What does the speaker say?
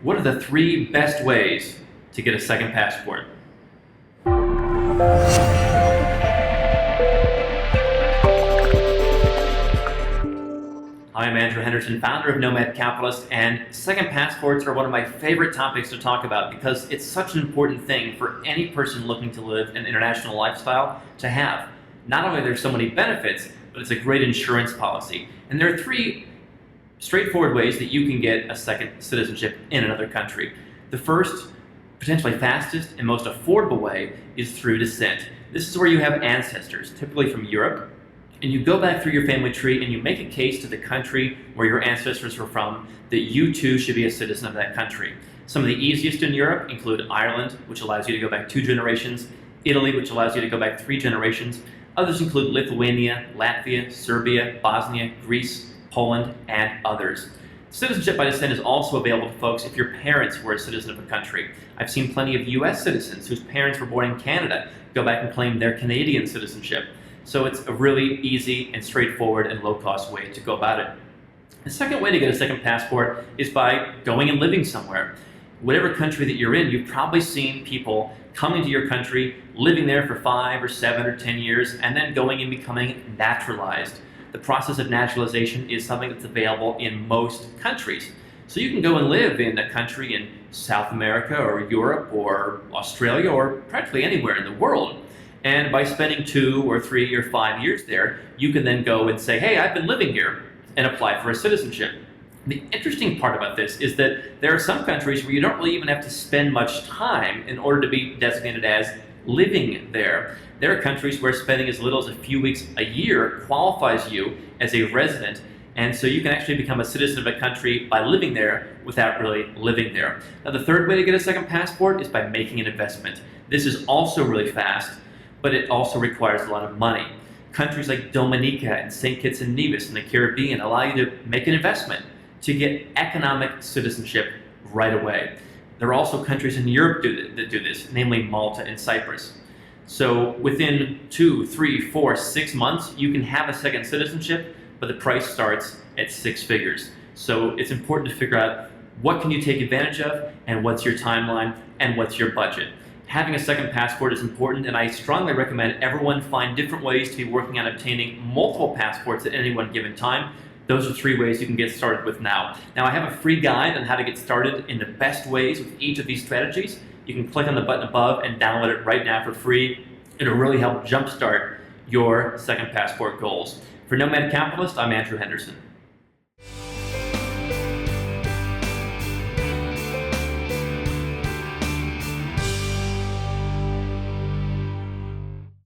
What are the 3 best ways to get a second passport? I'm Andrew Henderson, founder of Nomad Capitalist, and second passports are one of my favorite topics to talk about because it's such an important thing for any person looking to live an international lifestyle to have. Not only are there so many benefits, but it's a great insurance policy. And there are 3 straightforward ways that you can get a second citizenship in another country. The first, potentially fastest and most affordable way is through descent. This is where you have ancestors, typically from Europe, and you go back through your family tree and you make a case to the country where your ancestors were from that you too should be a citizen of that country. Some of the easiest in Europe include Ireland, which allows you to go back 2 generations, Italy, which allows you to go back 3 generations. Others include Lithuania, Latvia, Serbia, Bosnia, Greece, Poland, and others. Citizenship by descent is also available to folks if your parents were a citizen of a country. I've seen plenty of US citizens whose parents were born in Canada go back and claim their Canadian citizenship. So it's a really easy and straightforward and low-cost way to go about it. The second way to get a second passport is by going and living somewhere. Whatever country that you're in, you've probably seen people coming to your country, living there for 5 or 7 or 10 years, and then going and becoming naturalized. The process of naturalization is something that's available in most countries. So you can go and live in a country in South America or Europe or Australia or practically anywhere in the world. And by spending 2 or 3 or 5 years there, you can then go and say, hey, I've been living here, and apply for a citizenship. The interesting part about this is that there are some countries where you don't really even have to spend much time in order to be designated as living there. There are countries where spending as little as a few weeks a year qualifies you as a resident, and so you can actually become a citizen of a country by living there without really living there. Now, the third way to get a second passport is by making an investment. This is also really fast, but it also requires a lot of money. Countries like Dominica and St. Kitts and Nevis in the Caribbean allow you to make an investment to get economic citizenship right away. There are also countries in Europe that do this, namely Malta and Cyprus. So within 2, 3, 4, 6 months, you can have a second citizenship, but the price starts at 6 figures. So it's important to figure out what can you take advantage of, and what's your timeline, and what's your budget. Having a second passport is important, and I strongly recommend everyone find different ways to be working on obtaining multiple passports at any one given time. Those are 3 ways you can get started with now. Now, I have a free guide on how to get started in the best ways with each of these strategies. You can click on the button above and download it right now for free. It'll really help jumpstart your second passport goals. For Nomad Capitalist, I'm Andrew Henderson.